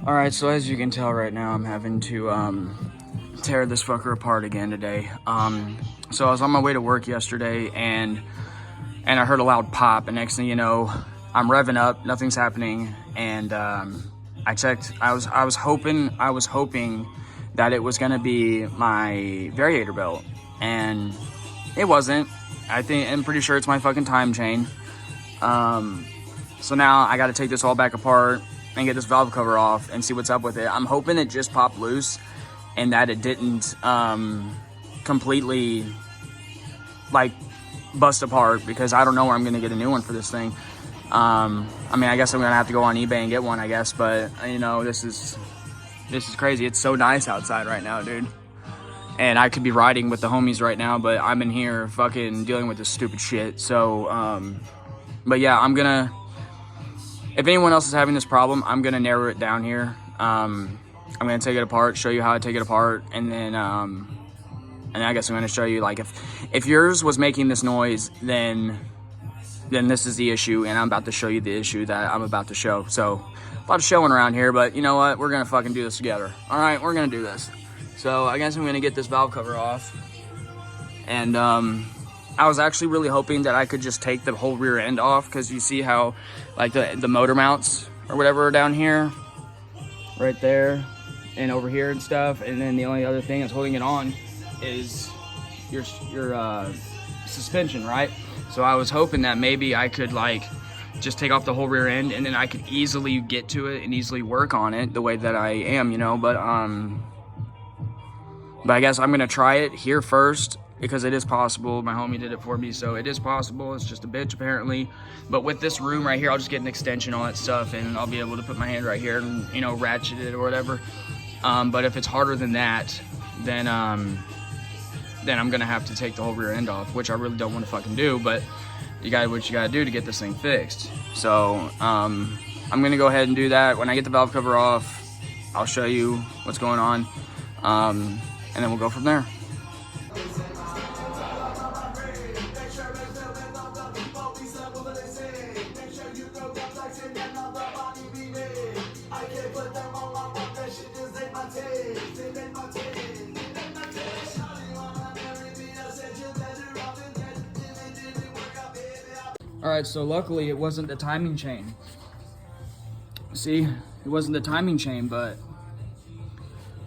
All right, so as you can tell right now, I'm having to tear this fucker apart again today. So I was on my way to work yesterday, and I heard a loud pop, and next thing you know, I'm revving up, nothing's happening, and I checked. I was hoping that it was gonna be my variator belt, and it wasn't. I'm pretty sure it's my fucking time chain. So now I got to take this all back apart and get this valve cover off and see what's up with it. I'm hoping it just popped loose and that it didn't completely like bust apart, because I don't know where I'm gonna get a new one for this thing. I mean, I guess I'm gonna have to go on eBay and get one, I guess, but you know, this is crazy. It's so nice outside right now, dude. And I could be riding with the homies right now, but I'm in here fucking dealing with this stupid shit. So, but yeah, if anyone else is having this problem, I'm gonna narrow it down here. I'm gonna take it apart, show you how I take it apart, and then I guess I'm gonna show you, like, if yours was making this noise, then this is the issue, and I'm about to show you the issue that I'm about to show. So, a lot of showing around here, but you know what? We're gonna fucking do this together. All right, we're gonna do this. So I guess I'm gonna get this valve cover off, and I was actually really hoping that I could just take the whole rear end off, because you see how, like, the motor mounts or whatever are down here, right there, and over here and stuff, and then the only other thing that's holding it on is your suspension, right? So I was hoping that maybe I could, like, just take off the whole rear end, and then I could easily get to it and easily work on it the way that I am, you know. But I guess I'm gonna try it here first, because it is possible. My homie did it for me, so it is possible. It's just a bitch, apparently. But with this room right here, I'll just get an extension, all that stuff, and I'll be able to put my hand right here and, you know, ratchet it or whatever. But if it's harder than that, then I'm gonna have to take the whole rear end off, which I really don't want to fucking do, but you got what you gotta do to get this thing fixed. So I'm gonna go ahead and do that. When I get the valve cover off, I'll show you what's going on, and then we'll go from there. All right, so luckily it wasn't the timing chain. See, it wasn't the timing chain, but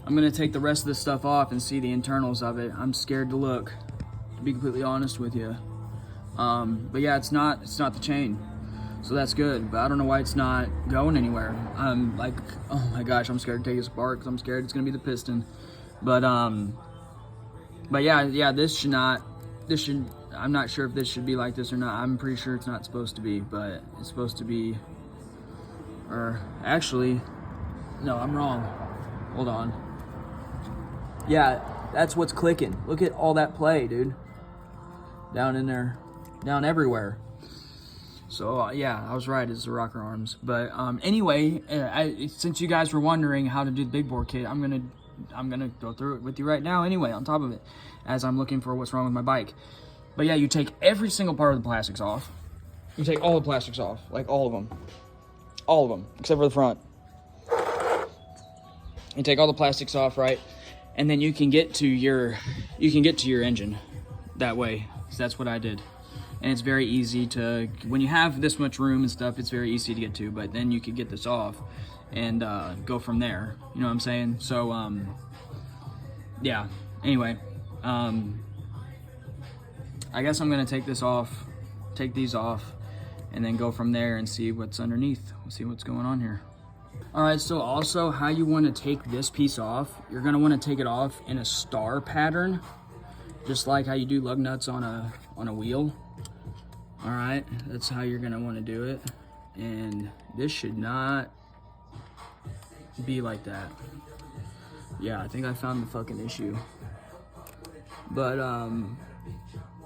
I'm gonna take the rest of this stuff off and see the internals of it. I'm scared to look, to be completely honest with you. But yeah, it's not the chain, so that's good. But I don't know why it's not going anywhere. I'm like, oh my gosh, I'm scared to take this apart, because I'm scared it's gonna be the piston. But yeah, this should. I'm not sure if this should be like this or not. I'm pretty sure it's not supposed to be, but it's supposed to be. Or actually, no, I'm wrong. Hold on. Yeah, that's what's clicking. Look at all that play, dude. Down in there, down everywhere. So yeah, I was right. It's the rocker arms. But anyway, since you guys were wondering how to do the big bore kit, I'm gonna go through it with you right now. Anyway, on top of it, as I'm looking for what's wrong with my bike. But yeah, you take every single part of the plastics off. You take all the plastics off, like all of them, except for the front. You take all the plastics off, right? And then you can get to your engine that way. So that's what I did. And it's very easy to, when you have this much room and stuff, it's very easy to get to, but then you can get this off and go from there. You know what I'm saying? So, yeah, anyway, I guess I'm gonna take these off, and then go from there and see what's underneath. We'll see what's going on here. All right, so also how you wanna take this piece off, you're gonna wanna take it off in a star pattern, just like how you do lug nuts on a wheel. All right, that's how you're gonna wanna do it. And this should not be like that. Yeah, I think I found the fucking issue. But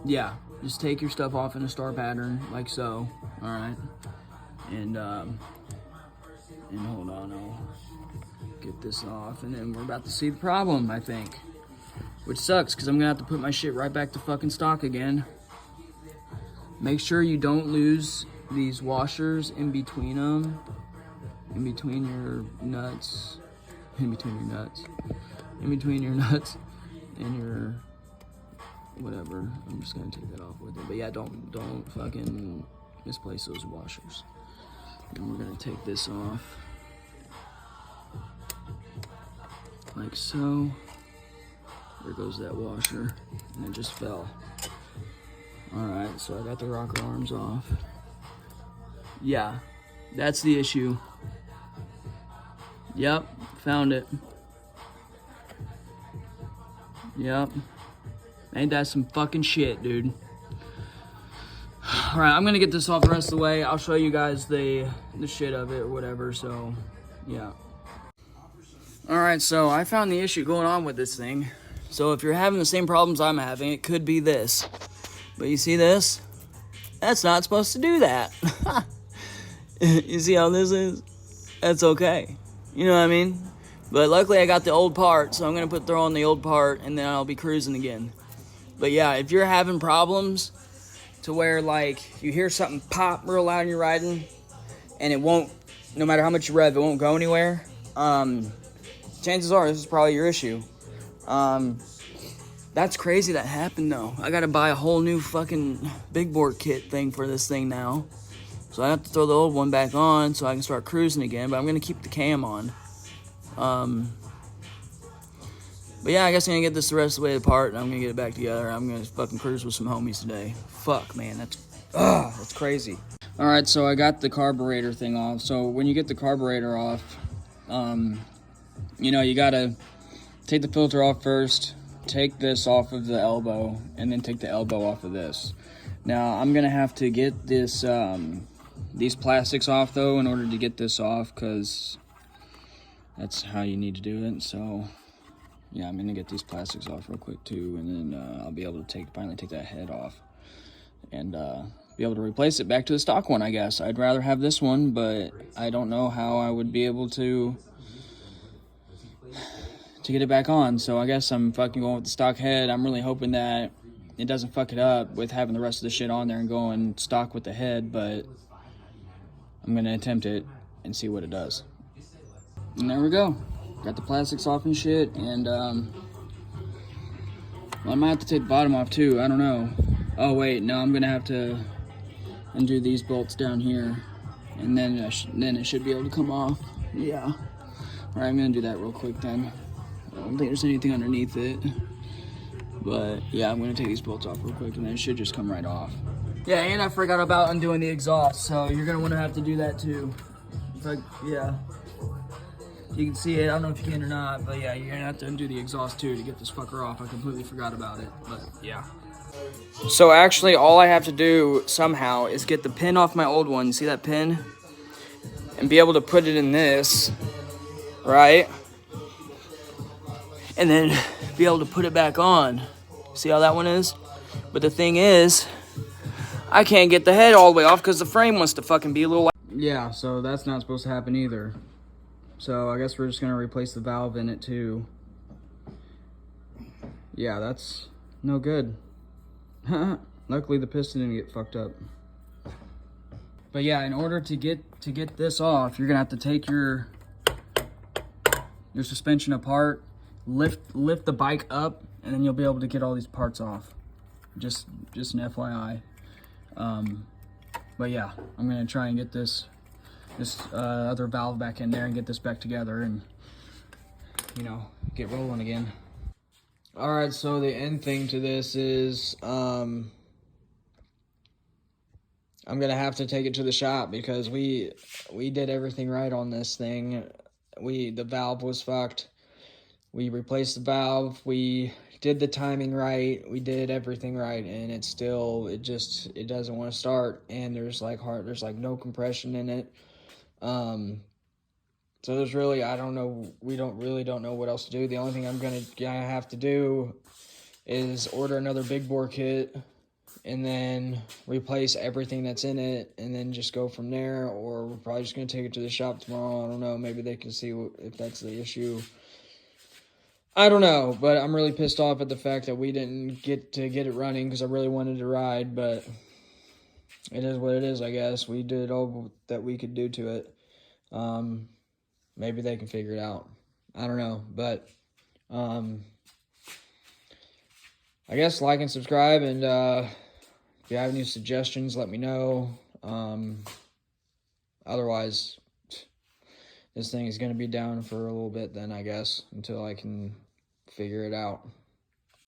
yeah, just take your stuff off in a star pattern, like so. All right, and hold on, I'll get this off, and then we're about to see the problem, I think. Which sucks, because I'm gonna have to put my shit right back to fucking stock again. Make sure you don't lose these washers in between them. in between your nuts, in between your nuts, in between your nuts and your whatever. I'm just gonna take that off with it. But yeah, don't fucking misplace those washers. And we're gonna take this off like so. There goes that washer, and it just fell. All right, so I got the rocker arms off. Yeah, that's the issue. Yep, found it. Yep. Ain't that some fucking shit, dude? All right, I'm gonna get this off the rest of the way. I'll show you guys the shit of it or whatever, so yeah. All right, so I found the issue going on with this thing. So if you're having the same problems I'm having, it could be this. But you see this? That's not supposed to do that. You see how this is? That's okay. You know what I mean? But luckily I got the old part, so I'm gonna throw on the old part and then I'll be cruising again. But yeah, if you're having problems to where like you hear something pop real loud and you're riding and it won't, no matter how much you rev, it won't go anywhere, chances are this is probably your issue. That's crazy that happened though. I gotta buy a whole new fucking big board kit thing for this thing now. So I have to throw the old one back on so I can start cruising again, but I'm gonna keep the cam on. But yeah, I guess I'm gonna get this the rest of the way apart and I'm gonna get it back together. I'm gonna fucking cruise with some homies today. Fuck, man, that's crazy. All right, so I got the carburetor thing off. So when you get the carburetor off, you know, you gotta take the filter off first, take this off of the elbow, and then take the elbow off of this. Now, I'm gonna have to get this, these plastics off though in order to get this off, because that's how you need to do it. So yeah, I'm gonna get these plastics off real quick too, and then I'll be able to finally take that head off and be able to replace it back to the stock one, I guess. I'd rather have this one, but I don't know how I would be able to get it back on. So I guess I'm fucking going with the stock head. I'm really hoping that it doesn't fuck it up with having the rest of the shit on there and going stock with the head, but I'm gonna attempt it and see what it does. And there we go. Got the plastics off and shit, and well, I might have to take the bottom off too. I don't know. Oh wait, no, I'm gonna have to undo these bolts down here, and then it should be able to come off. Yeah. All right, I'm gonna do that real quick then. I don't think there's anything underneath it, but yeah, I'm gonna take these bolts off real quick, and then it should just come right off. Yeah, and I forgot about undoing the exhaust, so you're gonna want to have to do that too. Yeah. You can see it, I don't know if you can or not, but yeah, you're gonna have to undo the exhaust too to get this fucker off. I completely forgot about it, but yeah. So actually, all I have to do somehow is get the pin off my old one. You see that pin? And be able to put it in this, right? And then be able to put it back on. See how that one is? But the thing is, I can't get the head all the way off because the frame wants to fucking be a little... Yeah, so that's not supposed to happen either. So I guess we're just gonna replace the valve in it too. Yeah, that's no good. Luckily the piston didn't get fucked up. But yeah, in order to get this off, you're gonna have to take your suspension apart, lift the bike up, and then you'll be able to get all these parts off. Just an FYI. But yeah, I'm gonna try and get this other valve back in there and get this back together and, you know, get rolling again. All right, so the end thing to this is I'm gonna have to take it to the shop because we did everything right on this thing. The valve was fucked. We replaced the valve. We did the timing right. We did everything right, and it doesn't want to start. And there's like no compression in it. So there's really, I don't know, we don't know what else to do. The only thing I'm gonna have to do is order another big bore kit and then replace everything that's in it and then just go from there. Or we're probably just gonna take it to the shop tomorrow. I don't know, maybe they can see if that's the issue. I don't know, but I'm really pissed off at the fact that we didn't get it running because I really wanted to ride, but it is what it is, I guess. We did all that we could do to it. maybe they can figure it out. I don't know, but I guess like and subscribe, and if you have any suggestions, let me know. Otherwise, this thing is going to be down for a little bit then, I guess, until I can figure it out.